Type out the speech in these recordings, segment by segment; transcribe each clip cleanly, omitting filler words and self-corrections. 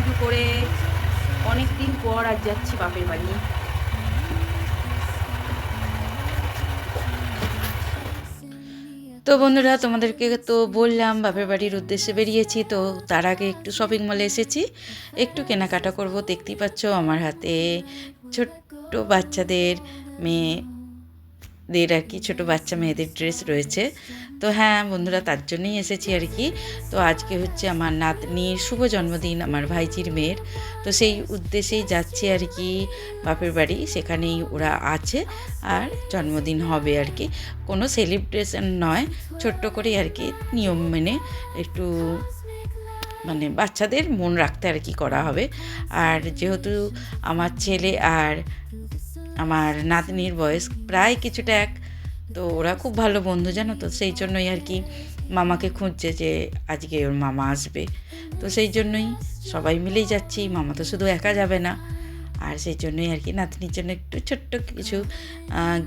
শুরু করে অনেক দিন পর আজ যাচ্ছি বাপের বাড়ি। তো বন্ধুরা, তোমাদেরকে তো বললাম বাপের বাড়ির উদ্দেশ্যে বেরিয়েছি। তো তার আগে একটু শপিং মলে এসেছি, একটু কেনাকাটা করব। দেখতেই পাচ্ছ আমার হাতে ছোট্ট বাচ্চাদের মেয়েদের আর কি, ছোটো বাচ্চা মেয়েদের ড্রেস রয়েছে। তো হ্যাঁ বন্ধুরা, তার জন্যই এসেছি আর কি। তো আজকে হচ্ছে আমার নাতনির শুভ জন্মদিন, আমার ভাইজির মেয়ের। তো সেই উদ্দেশ্যেই যাচ্ছি আর কি বাপের বাড়ি, সেখানেই ওরা আছে আর জন্মদিন হবে আর কি। কোনো সেলিব্রেশন নয়, ছোট্ট করেই আর কি নিয়ম মেনে একটু মানে বাচ্চাদের মন রাখতে আর কি করা হবে। আর যেহেতু আমার ছেলে আর আমার নাতনির বয়স প্রায় কিছুটা এক, তো ওরা খুব ভালো বন্ধু জানো তো, সেই জন্যই আর কি মামাকে খুঁজছে যে আজকে ওর মামা আসবে। তো সেই জন্যই সবাই মিলেই যাচ্ছি, মামা তো শুধু একা যাবে না। আর সেই জন্যই আর কি নাতনির জন্য একটু ছোট্ট কিছু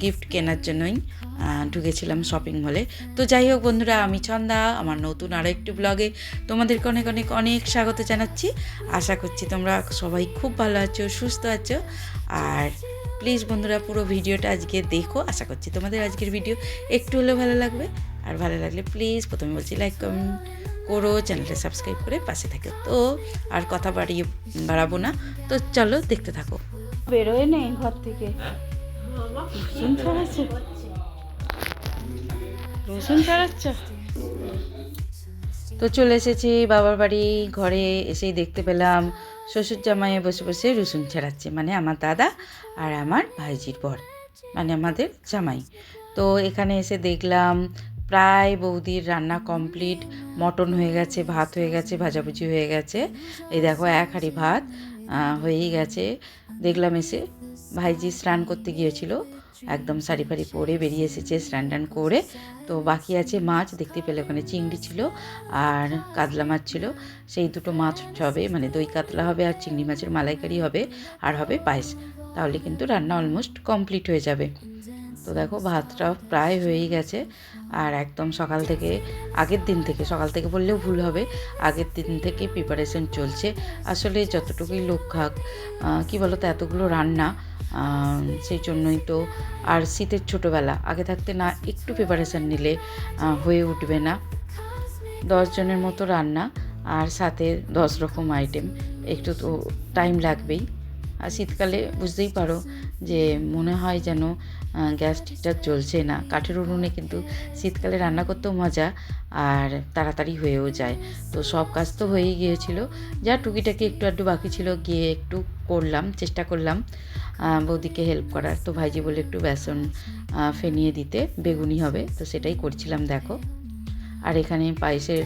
গিফট কেনার জন্যই ঢুকেছিলাম শপিং মলে। তো যাই হোক বন্ধুরা, আমি ছন্দা, আমার নতুন আরও একটু ব্লগে তোমাদেরকে অনেক অনেক অনেক স্বাগত জানাচ্ছি। আশা করছি তোমরা সবাই খুব ভালো আছো, সুস্থ আছো। আর প্লিজ বন্ধুরা, পুরো ভিডিওটা আজকে দেখো। আশা করছি তোমাদের আজকের ভিডিও একটু হলেও ভালো লাগবে। আর ভালো লাগলে প্লিজ প্রথমে বলছি লাইক কমেন্ট করো, চ্যানেলটা সাবস্ক্রাইব করে পাশে থাকো। তো আর কথা বাড়াবো না, তো চলো দেখতে থাকো। বেরোয় নেই ঘর থেকে, রসুন ছড়াচ্ছে, রসুন ছড়াচ্ছে। তো চলে এসেছি বাবার বাড়ি। ঘরে এসেই দেখতে পেলাম শ্বশুর জামাইয়ে বসে বসে রসুন ছাড়াচ্ছে, মানে আমার দাদা আর আমার ভাইজির বর, মানে আমাদের জামাই। তো এখানে এসে দেখলাম প্রায় বৌদির রান্না কমপ্লিট। মটন হয়ে গেছে, ভাত হয়ে গেছে, ভাজাভুজি হয়ে গেছে। এই দেখো এক হাঁড়ি ভাত হয়েই গেছে। দেখলাম এসে ভাইজি স্নান করতে গিয়েছিল, একদম শাড়ি ফাড়ি পরে বেরিয়ে এসেছে স্নান টান করে। তো বাকি আছে মাছ, দেখতে পেলে ওখানে চিংড়ি ছিল আর কাতলা মাছ ছিল। সেই দুটো মাছ হবে, মানে দই কাতলা হবে আর চিংড়ি মাছের মালাইকারি হবে, আর হবে পায়েস। তাহলে কিন্তু রান্না অলমোস্ট কমপ্লিট হয়ে যাবে। তো দেখো ভাতটা প্রায় হয়েই গেছে। আর একদম সকাল থেকে, আগের দিন থেকে, সকাল থেকে বললেও ভুল হবে, আগের দিন থেকে প্রিপারেশন চলছে। আসলে যতটুকুই লোক খাক, কী বলো তো, এতগুলো রান্না, সেই জন্যই তো। আর শীতের ছোটোবেলা, আগে থাকতে না একটু প্রিপারেশান নিলে হয়ে উঠবে না। 10 জনের মতো রান্না আর সাথে 10 রকম আইটেম, একটু তো টাইম লাগবেই। আর শীতকালে বুঝতেই পারো যে মনে হয় যেন গ্যাস ঠিকঠাক জ্বলছে না। কাঠের উনুনে কিন্তু শীতকালে রান্না করতেও মজা, আর তাড়াতাড়ি হয়েও যায়। তো সব কাজ তো হয়েই গিয়েছিল, যা টুকিটাকি একটু আধটু বাকি ছিল, গিয়ে একটু করলাম, চেষ্টা করলাম বৌদিকে হেল্প করার। তো ভাইজি বলে একটু বেসন ফেনিয়ে দিতে, বেগুনি হবে, তো সেটাই করছিলাম দেখো। আর এখানে পায়েসের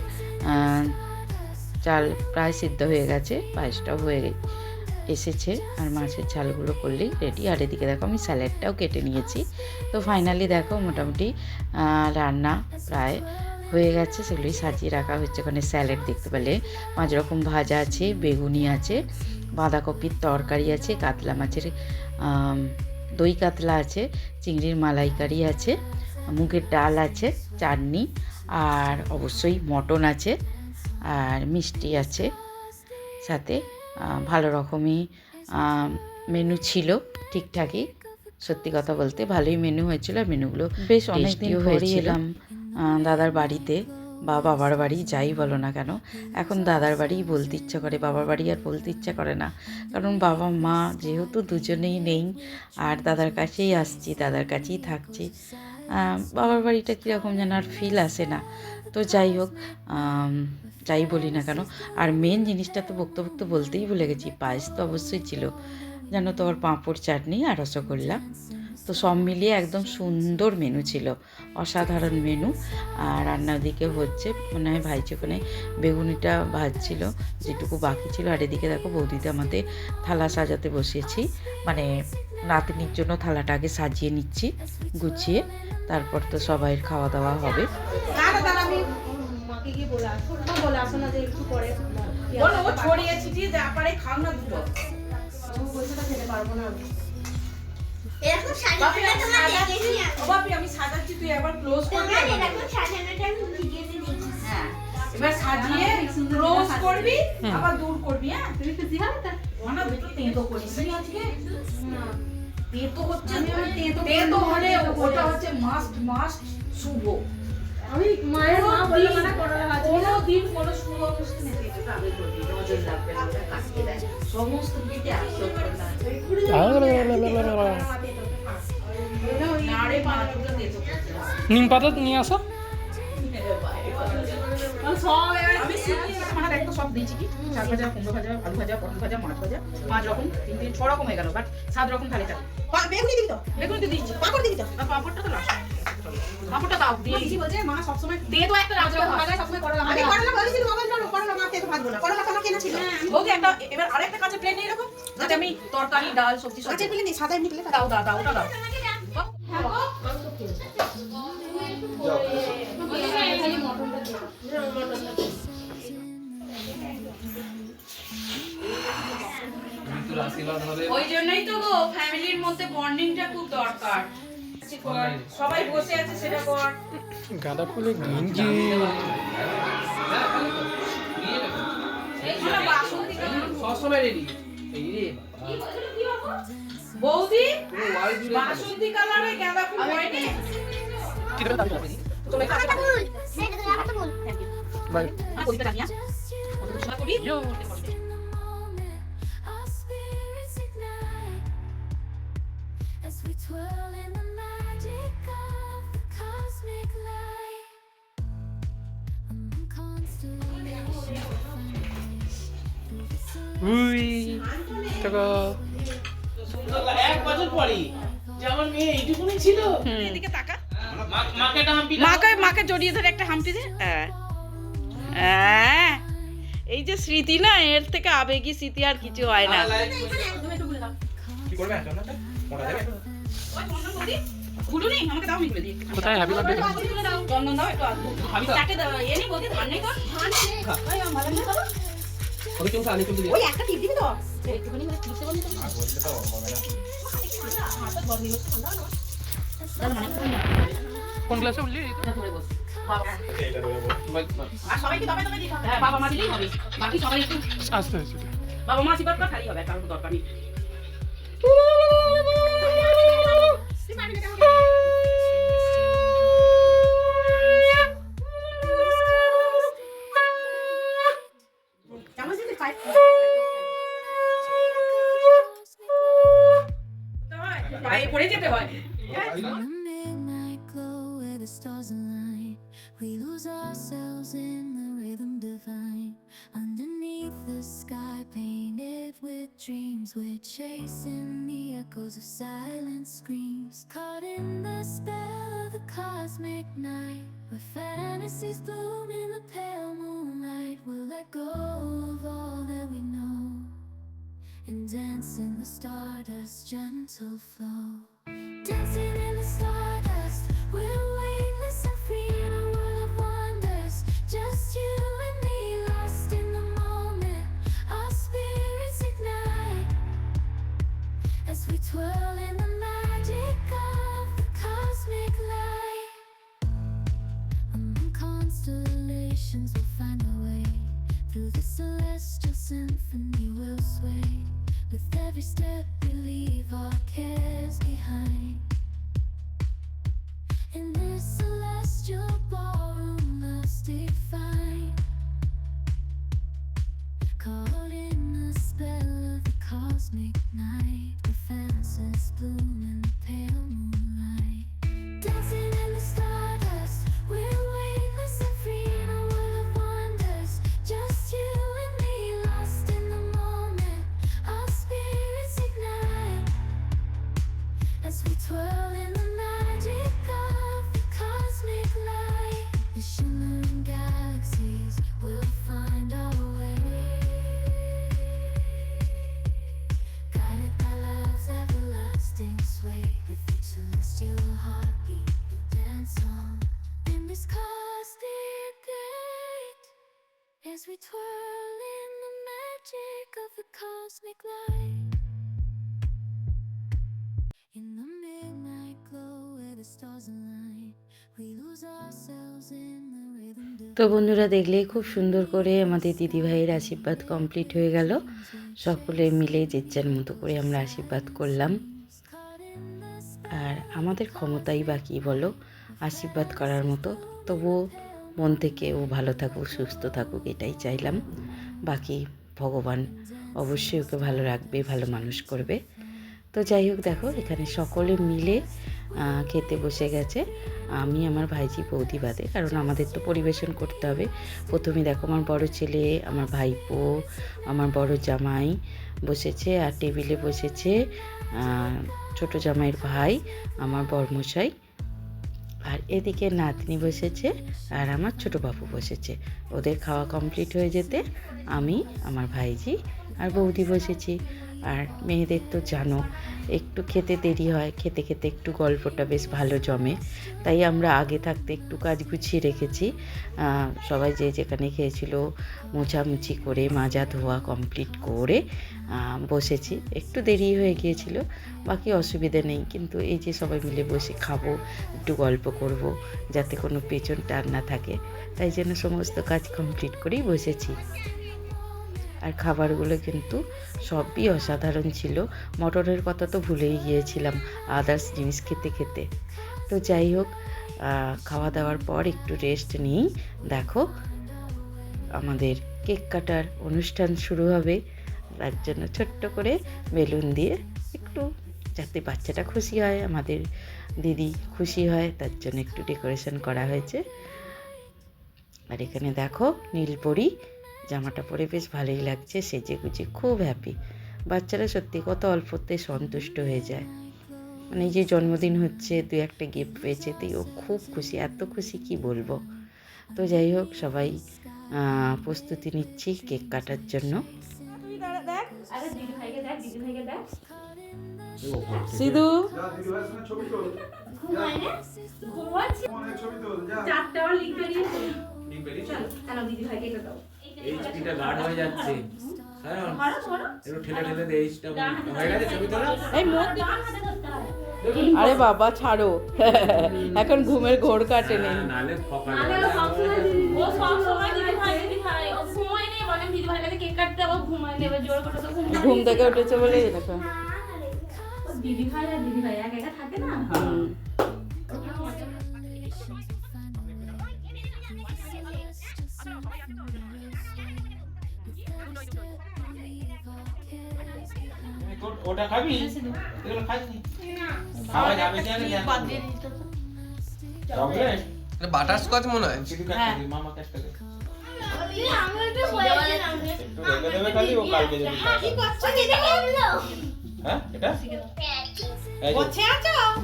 চাল প্রায় সিদ্ধ হয়ে গেছে, পায়েসটাও হয়ে এসেছে, আর মাছের ঝালগুলো করলেই রেডি। আর এদিকে দেখো আমি স্যালাডটাও কেটে নিয়েছি। তো ফাইনালি দেখো মোটামুটি রান্না প্রায় হয়ে গেছে, সেগুলোই সাজিয়ে রাখা হচ্ছে। ওখানে স্যালাড দেখতে পেলে 5 রকম ভাজা আছে, বেগুনি আছে, বাঁধাকপির তরকারি আছে, কাতলা মাছের দই কাতলা আছে, চিংড়ির মালাইকারি আছে, মুগের ডাল আছে, চাটনি, আর অবশ্যই মটন আছে, আর মিষ্টি আছে সাথে। ভালো রকমই মেনু ছিল, ঠিকঠাকই, সত্যি কথা বলতে ভালোই মেনু হয়েছিল। আর মেনুগুলো বেশ অনেকদিন পরেই এলাম দাদার বাড়িতে বা বাবার বাড়ি, যাই বলো না কেন। এখন দাদার বাড়িই বলতে ইচ্ছা করে, বাবার বাড়ি আর বলতে ইচ্ছা করে না। কারণ বাবা মা যেহেতু দুজনেই নেই, আর দাদার কাছেই আসছি, দাদার কাছেই থাকছি, বাবার বাড়িটা কীরকম যেন আর ফিল আসে না। তো যাই হোক, যাই বলি না কেন, আর মেন জিনিসটা তো বক্তব্য বলতেই ভুলে গেছি, পায়েস তো অবশ্যই ছিল জানো তো, আর পাঁপড়, চাটনি আর রসগোল্লা। তো সব মিলিয়ে একদম সুন্দর মেনু ছিল, অসাধারণ মেনু। আর রান্নার দিকে হচ্ছে, মনে হয় ভাইজি ওখানে বেগুনিটা ভাজছিল, যেটুকু বাকি ছিল। আর এদিকে দেখো বৌদিতে আমাদের থালা সাজাতে বসিয়েছি, মানে নাতনির জন্য থালাটা আগে সাজিয়ে নিচ্ছি গুছিয়ে, তারপর তো সবাইয়ের খাওয়া দাওয়া হবে। আমি সাজাচ্ছি, তুই একবার ক্লোজ করবি। হ্যাঁ এবার সাজিয়ে রোজ করবি আবার দূর করবি। হ্যাঁ তুমি খুশি হবে তো? মানে দুটো তেতো করিস নি আজকে? না তেতো হচ্ছে, তেতো হলে ওটা হচ্ছে মাস্ট শুভ। আমি মায়ের মা বললো মানে করলা ভাজি কোনো দিন কোনো শুভ অনুষ্ঠানে তেতোটা আগে করবি, নজর লাগবে না, ওটা কাটিয়ে দেয় সমস্ত দিকে আসল না। নাড়ে মা দুটো তেতো নিম পাতা নিয়ে আসো। আমি মানে দেখো সব দিয়েছি কি শাক ভাজা, কুমড়ো ভাজা, আলু ভাজা, পটল ভাজা, মাছ ভাজা, 5 রকম 3 6 রকম হয়ে গেল, বাট 7 রকম থালে চাল। বেগুনি দিবি তো? বেগুনি তো দিচ্ছি। পাপড় দিবি তো? না পাপড়টা তো লাস্ট। পাপড়টা দাও দিয়ে কি বলছে মা সব সময় দে তো একটা রাজা ভাজা সব সময় করলা। আমি করলা বলেছি মোবাইল ধরো, করলা মারতে তো ভাজবো না, করলা তো আমার কেনা ছিল। ওকে একটা এবার আরেকটা কাঁচের প্লেট নিয়ে রাখো যাতে আমি তরকারি ডাল সবজি সব কাঁচের প্লেট নেই, সাদা এমনি প্লেট দাও ওটা দাও। ওই জন্যই তো গো ফ্যামিলির মধ্যে বন্ডিংটা খুব দরকার। সবাই বসে আছে সেটা কর। গাঁদা ফুলের গেঞ্জি বৌদি বাসন্তী কালারে গাঁদা ফুল হয়নি? উই টাকা 1 বছর পরেই যে আমার মেয়ে এইটুকুনি ছিল। এদিকে তাকা, মাকে একটা হাম্পি মাকে জড়িয়ে ধরে একটা হাম্পি দে। এই যে স্মৃতি না, এর থেকে আবেগী স্মৃতি আর কিছু হয় না। কি করবে চন্দনটা মোড়া দেবে? গুলুনি আমাকে দাও, আমি গুলে দিই। কোথায় হ্যাপি বার্থডে চন্দন দাও একটু আমি তাকে দাও। এ নি বলতে ধান নেই তো ধান নেই। ভাই আমার না দাও ওই চলছে আমি কিন্তু ওই একটা টিপ দিবি তো একটুখানি মানে টিপতে বলি তো আর বলতে তো হবে না। হাতটা বন্ধ করতে ঠান্ডা না দাও মানে কোন ক্লাসে বললি? এটা ধরে বস বাবা। এইটা ধরে বল। আর সবাইকে দাবে দাবে দিতে হবে। হ্যাঁ বাবা মা দিলেই হবে, বাকি সবাই একটু আস্তে আস্তে বাবা মা আশীর্বাদ করে খালি হবে, কারণ দরকার নেই। পায়ে পড়ে যেতে হয়। In the midnight glow where the stars align, we lose ourselves in the rhythm divine. Underneath the sky painted with dreams, we're chasing the echoes of silent screams. Caught in the spell of the cosmic night, where fantasies bloom in the pale moonlight. We'll let go of all that we know and dance in the stardust's gentle flow. Dancing in the stardust, we're weightless and free in a world of wonders. Just you and me, lost in the moment. Our spirits ignite as we twirl in the magic of the cosmic light. Among constellations, we'll find our way. Through the celestial symphony, we'll sway. With every step, we leave our cares behind. In this celestial ballroom, love's defined. Caught in the spell of the cosmic night, where fantasies bloom in the pale moonlight. Dancing in the stardust, we're weightless and free in a world of wonders. Just you and me, lost in the moment. Our spirits ignite as we twirl in the magic of the cosmic light. The shimmering galaxies will find our way, guided by love's everlasting sway. With each celestial heartbeat, we dance on in this cosmic light as we twirl in the magic of the cosmic light. In the midnight glow where the stars align, we lose ourselves in the তো বন্ধুরা দেখলেই খুব সুন্দর করে আমাদের দিদিভাইয়ের আশীর্বাদ complete হয়ে গেল। সকলে মিলে যে যার মতো করে আমরা আশীর্বাদ করলাম। আর আমাদের ক্ষমতাই বা কী বলো আশীর্বাদ করার মতো, তবুও মন থেকে ও ভালো থাকুক, সুস্থ থাকুক, এটাই চাইলাম। বাকি ভগবান অবশ্যই ওকে ভালো রাখবে, ভালো মানুষ করবে। তো যাই হোক, দেখো এখানে সকলে মিলে খেতে বসে গেছে, আমি আমার ভাইজি বৌদি বাদে, কারণ আমাদের তো পরিবেশন করতে হবে। প্রথমে দেখো আমার বড় ছেলে, আমার ভাইপো, আমার বড় জামাই বসেছে, আর টেবিলে বসেছে ছোট জামাইয়ের ভাই, আমার বড়মশাই, আর এদিকে নাতনি বসেছে, আর আমার ছোট বাবু বসেছে। ওদের খাওয়া কমপ্লিট হয়ে যেতে আমি, আমার ভাইজি আর বৌদি বসেছি। আর মেয়েদের তো জানো একটু খেতে দেরি হয়, খেতে খেতে একটু গল্পটা বেশ ভালো জমে, তাই আমরা আগে থাকতে একটু কাজ গুছিয়ে রেখেছি। সবাই যে যেখানে খেয়েছিল মোছামুছি করে মাজা ধোয়া কমপ্লিট করে বসেছি। একটু দেরি হয়ে গিয়েছিল, বাকি অসুবিধা নেই, কিন্তু এই যে সবাই মিলে বসে খাবো, একটু গল্প করব, যাতে কোনো পেছন টান না থাকে, তাই জন্য সমস্ত কাজ কমপ্লিট করেই বসেছি। আর খাবারগুলো কিন্তু সবই অসাধারণ ছিল। মটরের কথা তো ভুলেই গিয়েছিলাম আদার্স জিনিস খেতে খেতে। তো যাই হোক, খাওয়া দাওয়ার পর একটু রেস্ট নিই। দেখো আমাদের কেক কাটার অনুষ্ঠান শুরু হবে, তার জন্য ছোট্ট করে বেলুন দিয়ে একটু, যাতে বাচ্চাটা খুশি হয়, আমাদের দিদি খুশি হয়, তার জন্য একটু ডেকোরেশন করা হয়েছে। আর এখানে দেখো নীলপরি জামাটা পরে বেশ ভালোই লাগছে, সেজে গুজে খুব হ্যাপি। বাচ্চারা সত্যি কত অল্পতে সন্তুষ্ট হয়ে যায়, মানে এই যে জন্মদিন হচ্ছে, দু একটা গিফট পেয়েছে, তাই ও খুব খুশি, এত খুশি কি বলবো। তো যাই হোক, সবাই প্রস্তুতি নিচ্ছি কেক কাটার জন্য। সিধু এইচপিটা গার্ড হয়ে যাচ্ছে, একটু ঠেলে ঠেলে দে, এইচটা হয়ে গেছে, ছবি তোলা। আরে বাবা ছাড়ো, এখন ঘুমের ঘোর কাটে নেই। নালে ঘুম থেকে উঠেছে বলে দেখো। দিদি ভাই আর দিদি ভাই একা একা থাকে না। ওটা খাবি, এগুলো খাইনি, খাওয়া যাবে চকলেট, বাটার স্কচ মনে হয়। মামা কাছ থেকে একটু রেখে দেবে খালি, ও কালকে যাবে। হ্যাঁ এটা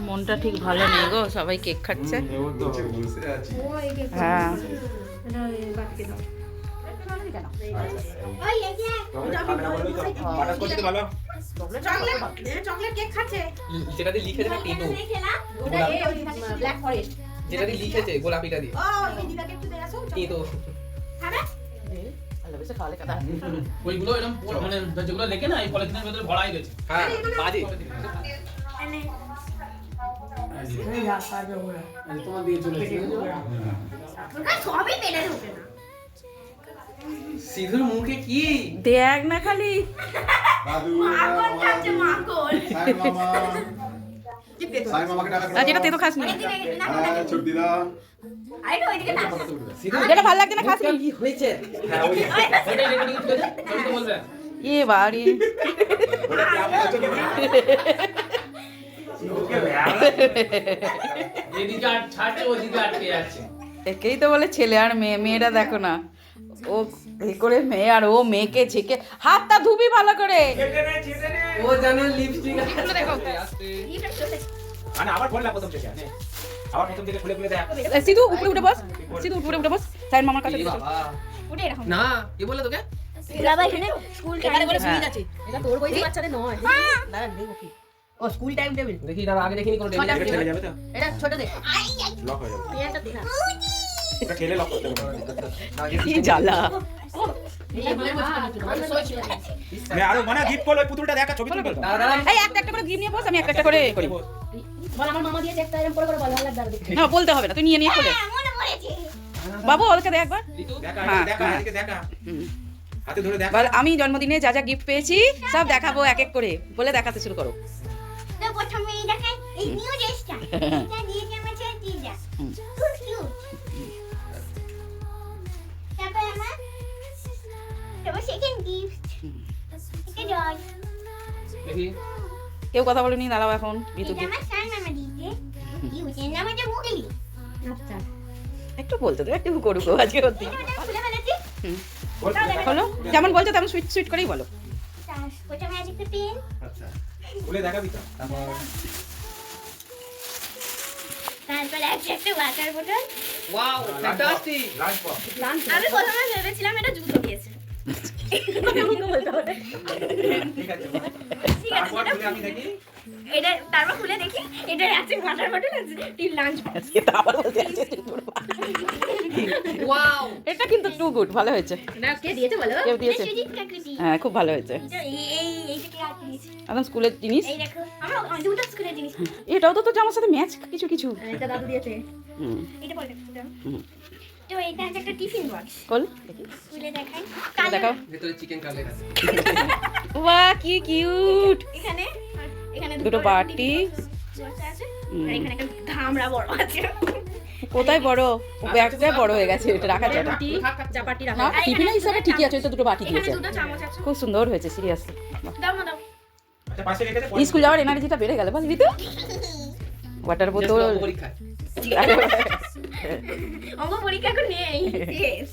মনটা ঠিক ভালো নেই গো, সবাই কেক খাচ্ছে। হ্যাঁ যেটা দিয়ে লিখেছে না টেটো, যেটা দিয়ে লিখেছে গোলাপিটা দিয়ে টেটো, ওইগুলো এরকম মানে যেগুলো লেখে না এই পলিথিনের ভেতরে ভরাই গেছে। হ্যাঁ বাজে। তোমার দিয়ে চলে সিধুর মুখে কি দেখ না খালি, যেটা তেতো খাস নি, যেটা ভালো লাগছে না খাস নি। কি হয়েছে? হ্যাঁ ওইটাই রেকর্ডিং করে ছবি তো বলবে। এ বাড়ি এদিকে আর ছাড়ছে, ওদিকে আটকে যাচ্ছে। একেই তো বলে ছেলে আর মেয়ে, মেয়েরা দেখো না, ও এই করে মেয়ে, আর ও মেয়েকে ছেকে হাতটা ধুবি ভালো করে। ও জানে লিপস্টিক মানে আবার বললা প্রথম থেকে, নে আবার প্রথম থেকে খুলে খুলে দেখ। সিধু উপরে উঠে বস, সিধু উপরে উঠে বস, সাইন মামার কাছে বাবা না কি বলে তোকে দেখি দাঁড়া আগে দেখিনি কোনো এটা ঠেলে যাবে তো, লক হয়ে যাবে, এটা ঠেলে লক করতে হবে। কি জ্বালা। আমি আরো মানে গিফট করলো, ওই পুতুলটা দেখা, ছবি তুলবে তো। দাঁড়া এই একটা একটা করে গিফট নিয়ে বস, আমি একটা একটা করে করি। না বলতে হবে না, তুই নিয়ে নিয়ে খোলে। বাবু ওদেরকে দেখ একবার। দেখা হ্যাঁ, দেখা হ্যাঁ। এদিকে দেখা হুম। হাতে ধরে দেখা বল, আমি জন্মদিনে যা যা গিফট পেয়েছি সব দেখাবো এক এক করে, বলে দেখাতে শুরু করো। তো প্রথমে এই দেখাই এই নিউ ড্রেসটা এটা দিয়েছে আমার ছেলে দিদা হুম। খুব কিউট তারপর সেকেন্ড গিফট এটা জয় দেখি কেউ কথা বলেনি, দাঁড়াও এখন ঋতু এটা আমার সান মামা দিয়েছে কিউট এর নাম হচ্ছে মুগলি আচ্ছা একটু বলতে তো, একটু করুক আজকে করতে। এটা ওটা খুলে ফেলেছি বলো যেমন বলছো তেমন সুইট সুইট করেই বলো। তার প্রথমে আছে একটা পেন আচ্ছা খুলে দেখাবি তো তারপর তারপর আছে একটা ওয়াটার বোতল ওয়াও ফ্যান্টাস্টিক লাঞ্চ বক্স আমি প্রথমে ভেবেছিলাম এটা জুতো দিয়েছে ঠিক আছে ঠিক আছে তারপর খুলে আমি দেখি এটা তারপর খুলে দেখি এটা আছে ওয়াটার বোতল আছে টিল লাঞ্চ আজকে তো আবার বলতে আছে টুকুর মা। ওয়াও এটা কিন্তু টু গুড, ভালো হয়েছে। না কে দিয়েছে বলো কেউ দিয়েছে? সুজিত কাকুতি হ্যাঁ খুব ভালো হয়েছে, এইটা কে আর দিয়েছে একদম স্কুলের জিনিস। এই দেখো আমরা দুটো স্কুলের জিনিস এটাও তো তোর জামার সাথে ম্যাচ কিছু কিছু। এটা দাদু দিয়েছে হুম এটা বলে হুম। তো এটা আছে একটা টিফিন বক্স কল দেখি, খুলে দেখাই দেখাও। ভেতরে চিকেন কাটলেট আছে বাহ কি কিউট। এখানে এখানে দুটো বাটি। বক্স আছে হুম। আর এখানে একটা ধামড়া বড় আছে কোথায় বড়, ব্যাগটা বড় হয়ে গেছে, এটা রাখা যায় না। রুটি চাপাটি রাখা না টিফিনের হিসাবে ঠিকই আছে, ওই তো দুটো বাটি এখানে দিয়েছে। দুটো চামচ আছে খুব সুন্দর হয়েছে সিরিয়াসলি। দাও না দাও আচ্ছা পাশে রেখেছে স্কুল যাওয়ার এনার্জিটা বেড়ে গেল বল ঋতু। ওয়াটার বোতল পরীক্ষায় অঙ্ক পরীক্ষা এখন নেই Yes.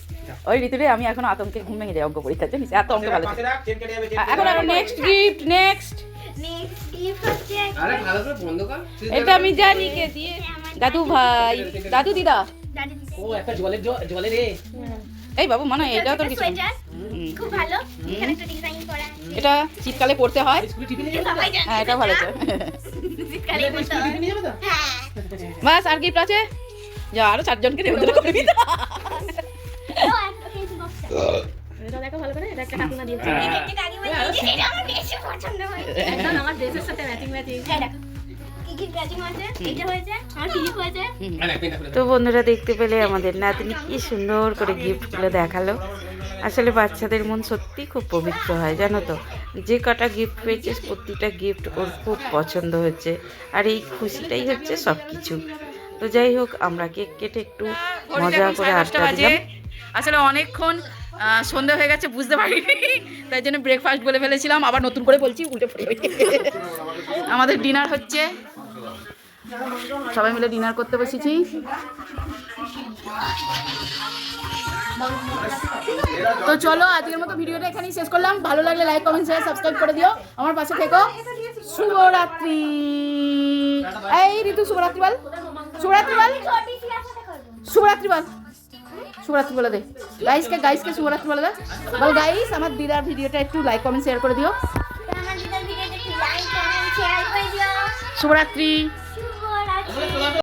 ওই ঋতুরে আমি এখন আতঙ্কে ঘুম ভেঙে যাই অঙ্ক পরীক্ষা জানিস, এত অঙ্ক ভালো ছিল। পাশে রাখ চেন কেটে যাবে এখন এখন next gift next. Next gift হচ্ছে আরে ভালো করে বন্ধ কর এটা আমি জানি কে দিয়ে, দাদু ভাই, দাদু দিদা। দাদি দিদি ও একটা জলে রে এই বাবু মানে এটাও তোর কিছু না। সোয়েটার হুম। খুব ভালো এখানে একটা ডিজাইন করা আছে এটা শীতকালে পড়তে হয়। স্কুল টিফিনে এটা সবাই জানে হ্যাঁ এটা ভালো আছে। শীতকালে পড়তে হয়। টিফিনে যাবে তো হ্যাঁ বাস আর গিফট আছে, যা আরো 4 জনকে নেমন্তন্ন করে দিতে। ও একটা পেন্সিল বক্স এটা দেখো ভালো করে, এটা একটা কাকুনা দিয়েছে এটা একটা কাকিমা দিয়েছে এটা আমার বেশি পছন্দ হয়েছে একদম আমার ড্রেসের সাথে ম্যাচিং ম্যাচিং এই দেখো কি কি ম্যাচিং হয়েছে এটা হয়েছে আমার ক্লিপ হয়েছে আরে পেনটা খুলে তো বন্ধুরা দেখতে পেলে আমাদের নাতনি কি সুন্দর করে গিফটগুলো দেখালো। আসলে বাচ্চাদের মন সত্যি খুব পবিত্র হয় জানো তো, যে কটা গিফট পেয়েছে প্রতিটা গিফট ওর খুব পছন্দ হয়েছে, আর এই খুশিটাই হচ্ছে সব কিছু। তো যাই হোক আমরা কেক কেটে একটু মজা করে আড্ডা দিলাম। আসলে অনেকক্ষণ সন্ধ্যা হয়ে গেছে বুঝতে পারিনি, তাই জন্য ব্রেকফাস্ট বলে ফেলেছিলাম, আবার নতুন করে বলছি উল্টে পড়ে। আমাদের ডিনার হচ্ছে, সবাই মিলে ডিনার করতে বসেছি। তো চলো আজকের মতো ভিডিওটা এখানেই শেষ করলাম। ভালো লাগলে লাইক কমেন্ট শেয়ার সাবস্ক্রাইব করে দিও, আমার পাশে থেকো। শুভরাত্রি। এই ঋতু শুভরাত্রি বল, শুভরাত্রি বল, ছোটি শিয়ার সাথে করব শুভরাত্রি বল, শুভরাত্রি বলে দে। গাইসকে শুভরাত্রি বলে দে। বল গাইস আমার দিদার ভিডিওটা একটু লাইক কমেন্ট শেয়ার করে দিও। আমার ভিডিওটা একটু লাইক কমেন্ট শেয়ার করে দিও শুভরাত্রি। শুভরাত্রি